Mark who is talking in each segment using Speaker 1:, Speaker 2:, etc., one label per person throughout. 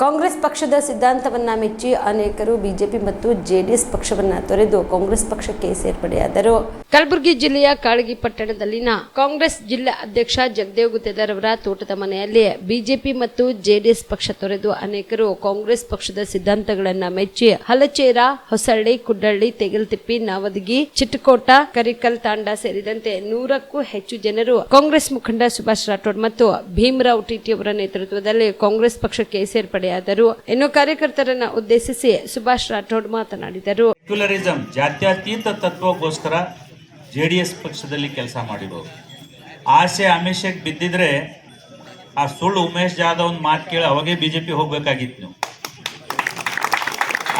Speaker 1: ಕಾಂಗ್ರೆಸ್ ಪಕ್ಷದ ಸಿದ್ಧಾಂತವನ್ನ ಮೆಚ್ಚಿ ಅನೇಕರು ಬಿಜೆಪಿ ಮತ್ತು ಜೆಡಿಎಸ್ ಪಕ್ಷವನ್ನ ತೊರೆದು ಕಾಂಗ್ರೆಸ್ ಪಕ್ಷಕ್ಕೆ ಸೇರ್ಪಡೆಯಾದರು. ಕಲಬುರಗಿ ಜಿಲ್ಲೆಯ ಕಾಳಗಿ ಪಟ್ಟಣದಲ್ಲಿನ ಕಾಂಗ್ರೆಸ್ ಜಿಲ್ಲಾ ಅಧ್ಯಕ್ಷ ಜಗದೇವ್ ಗುತ್ತೇದಾರ್ ಅವರ ತೋಟದ ಮನೆಯಲ್ಲಿ ಬಿಜೆಪಿ ಮತ್ತು ಜೆಡಿಎಸ್ ಪಕ್ಷ ತೊರೆದು ಅನೇಕರು ಕಾಂಗ್ರೆಸ್ ಪಕ್ಷದ ಸಿದ್ಧಾಂತಗಳನ್ನ ಮೆಚ್ಚಿ ಹಲಚೇರ, ಹೊಸಳ್ಳಿ, ಕುಡ್ಡಳ್ಳಿ, ತೆಗಲ್ತಿಪ್ಪಿ, ನಾವದಗಿ, ಚಿಟ್ಟಕೋಟ, ಕರಿಕಲ್ ತಾಂಡ ಸೇರಿದಂತೆ 100ಕ್ಕೂ ಹೆಚ್ಚು ಜನರು ಕಾಂಗ್ರೆಸ್ ಮುಖಂಡ ಸುಭಾಷ್ ರಾಠೋಡ್ ಮತ್ತು ಭೀಮರಾವ್ ಟಿಟಿ ಅವರ ನೇತೃತ್ವದಲ್ಲಿ ಕಾಂಗ್ರೆಸ್ ಪಕ್ಷಕ್ಕೆ ಸೇರ್ಪಡೆಯಾದರು. ಇನ್ನು ಕಾರ್ಯಕರ್ತರನ್ನ ಉದ್ದೇಶಿಸಿ ಸುಭಾಷ್ ರಾಠೋಡ್ ಮಾತನಾಡಿದರು.
Speaker 2: ಸೆಕ್ಯುಲರಿಸಂ, ಜಾತ್ಯತೀತ ತತ್ವಕ್ಕೋಸ್ಕರ ಜೆಡಿಎಸ್ ಪಕ್ಷದಲ್ಲಿ ಕೆಲಸ ಮಾಡಿರೋರು. ಆಸೆ ಆಮಿಷಕ್ಕೆ ಬಿದ್ದಿದ್ರೆ ಆ ಸುಳ್ಳು ಉಮೇಶ್ ಜಾಧವ್ ಒಂದು ಮಾತು ಕೇಳಿ ಅವಾಗೇ ಬಿಜೆಪಿ ಹೋಗ್ಬೇಕಾಗಿತ್ತು ನೀವು.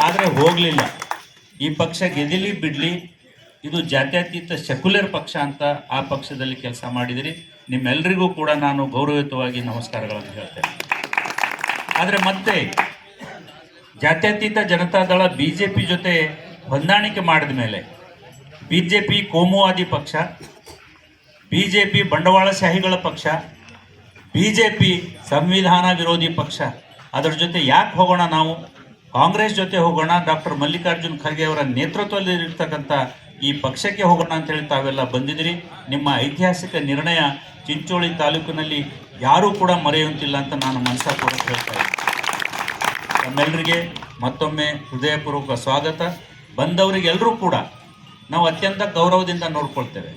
Speaker 2: ಆದರೆ ಹೋಗಲಿಲ್ಲ. ಈ ಪಕ್ಷ ಗೆದಿಲಿ ಬಿಡ್ಲಿ, ಇದು ಜಾತ್ಯತೀತ ಸೆಕ್ಯುಲರ್ ಪಕ್ಷ ಅಂತ ಆ ಪಕ್ಷದಲ್ಲಿ ಕೆಲಸ ಮಾಡಿದಿರಿ. ನಿಮ್ಮೆಲ್ಲರಿಗೂ ಕೂಡ ನಾನು ಗೌರವಯುತವಾಗಿ ನಮಸ್ಕಾರಗಳನ್ನು ಹೇಳ್ತೇನೆ. ಆದರೆ ಮತ್ತೆ ಜಾತ್ಯತೀತ ಜನತಾದಳ ಬಿಜೆಪಿ ಜೊತೆ ಹೊಂದಾಣಿಕೆ ಮಾಡಿದ ಮೇಲೆ ಬಿಜೆಪಿ ಕೋಮುವಾದಿ ಪಕ್ಷ, ಬಿಜೆಪಿ ಬಂಡವಾಳಶಾಹಿಗಳ ಪಕ್ಷ, ಬಿಜೆಪಿ ಸಂವಿಧಾನ ವಿರೋಧಿ ಪಕ್ಷ, ಅದರ ಜೊತೆ ಯಾಕೆ ಹೋಗೋಣ? ನಾವು ಕಾಂಗ್ರೆಸ್ ಜೊತೆ ಹೋಗೋಣ, ಡಾಕ್ಟರ್ ಮಲ್ಲಿಕಾರ್ಜುನ್ ಖರ್ಗೆ ಅವರ ನೇತೃತ್ವದಲ್ಲಿರ್ತಕ್ಕಂಥ ಈ ಪಕ್ಷಕ್ಕೆ ಹೋಗೋಣ ಅಂತೇಳಿ ತಾವೆಲ್ಲ ಬಂದಿದ್ದೀರಿ. ನಿಮ್ಮ ಐತಿಹಾಸಿಕ ನಿರ್ಣಯ ಚಿಂಚೋಳಿ ತಾಲೂಕಿನಲ್ಲಿ ಯಾರೂ ಕೂಡ ಮರೆಯುವಂತಿಲ್ಲ ಅಂತ ನಾನು ಮನಸ್ಸಾಪೂರ್ವಕ ಹೇಳ್ತಾ ಇದ್ದೀನಿ. ತಮ್ಮೆಲ್ಲರಿಗೆ ಮತ್ತೊಮ್ಮೆ ಹೃದಯಪೂರ್ವಕ ಸ್ವಾಗತ. ಬಂದವರಿಗೆಲ್ಲರೂ ಕೂಡ ನಾವು ಅತ್ಯಂತ ಗೌರವದಿಂದ ನೋಡ್ಕೊಳ್ತೇವೆ.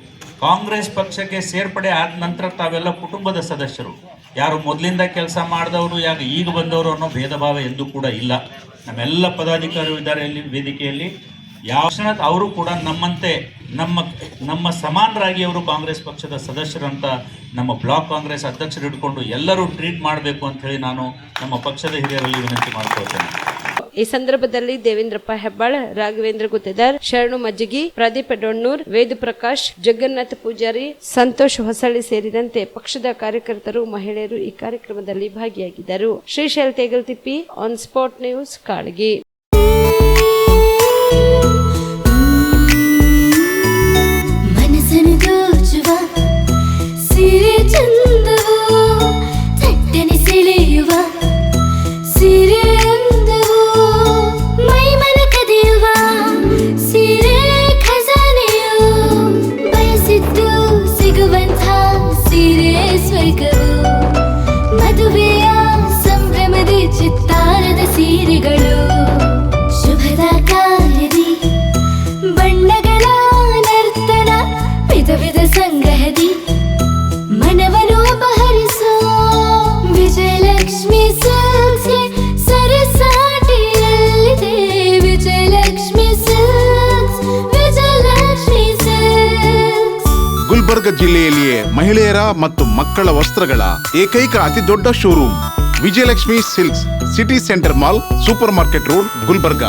Speaker 2: ಕಾಂಗ್ರೆಸ್ ಪಕ್ಷಕ್ಕೆ ಸೇರ್ಪಡೆ ಆದ ನಂತರ ತಾವೆಲ್ಲ ಕುಟುಂಬದ ಸದಸ್ಯರು. ಯಾರು ಮೊದಲಿಂದ ಕೆಲಸ ಮಾಡಿದವರು, ಯಾರು ಈಗ ಬಂದವರು ಅನ್ನೋ ಭೇದ ಭಾವ ಎಂದೂ ಕೂಡ ಇಲ್ಲ. ನಮ್ಮೆಲ್ಲ ಪದಾಧಿಕಾರಿಗಳು ಇದ್ದಾರೆ ಇಲ್ಲಿ ವೇದಿಕೆಯಲ್ಲಿ. ಯಾವ ಕ್ಷಣಕ್ಕೆ ಅವರು ಕೂಡ ನಮ್ಮಂತೆ ನಮ್ಮ ಸಮಾನರಾಗಿ ಅವರು ಕಾಂಗ್ರೆಸ್ ಪಕ್ಷದ ಸದಸ್ಯರಂತ ನಮ್ಮ ಬ್ಲಾಕ್ ಕಾಂಗ್ರೆಸ್ ಅಧ್ಯಕ್ಷರು ಹಿಡ್ಕೊಂಡು ಎಲ್ಲರೂ ಟ್ರೀಟ್ ಮಾಡಬೇಕು ಅಂತ ಹೇಳಿ ನಾನು ನಮ್ಮ ಪಕ್ಷದ ಹಿರಿಯರಲ್ಲಿ ವಿನಂತಿ ಮಾಡ್ಕೊಳ್ತೇನೆ.
Speaker 1: ಈ ಸಂದರ್ಭದಲ್ಲಿ ದೇವೇಂದ್ರಪ್ಪ ಹೆಬ್ಬಾಳ್, ರಾಘವೇಂದ್ರ ಗುತ್ತೇದಾರ್, ಶರಣು ಮಜ್ಜಿಗಿ, ಪ್ರದೀಪ್ ಡೊಣ್ಣೂರ್, ವೇದ ಪ್ರಕಾಶ್, ಜಗನ್ನಾಥ ಪೂಜಾರಿ, ಸಂತೋಷ್ ಹೊಸಳ್ಳಿ ಸೇರಿದಂತೆ ಪಕ್ಷದ ಕಾರ್ಯಕರ್ತರು, ಮಹಿಳೆಯರು ಈ ಕಾರ್ಯಕ್ರಮದಲ್ಲಿ ಭಾಗಿಯಾಗಿದ್ದರು. Shrishail Tegaltippi, on spot news, Kalagi.
Speaker 3: ಮದುವೆಯ ಸಂಭ್ರಮದ ಚಿತ್ತಾರದ ಸೀರೆಗಳು, ಶುಭದ ಕಾರ್ಯದಿ ಬಣ್ಣಗಳ ನರ್ತನ, ವಿಧ ವಿಧ ಸಂಗ್ರಹದಿ ಮನವನ್ನು ಅಪಹರಿಸೋ ವಿಜಯಲಕ್ಷ್ಮಿ ಸಿಲ್ಕ್ಸ್ ಸರಸಾಟಿಯಲ್ಲಿದೆ. Vijayalakshmi silks, Vijayalakshmi silks.
Speaker 4: ಗುಲ್ಬರ್ಗ ಜಿಲ್ಲೆಯಲ್ಲಿಯೇ ಮಹಿಳೆಯರ ಮತ್ತು ಮಕ್ಕಳ ವಸ್ತ್ರಗಳ ಏಕೈಕ ಅತಿ ದೊಡ್ಡ showroom Vijayalakshmi silks, city centre mall, super market road, Gulbarga.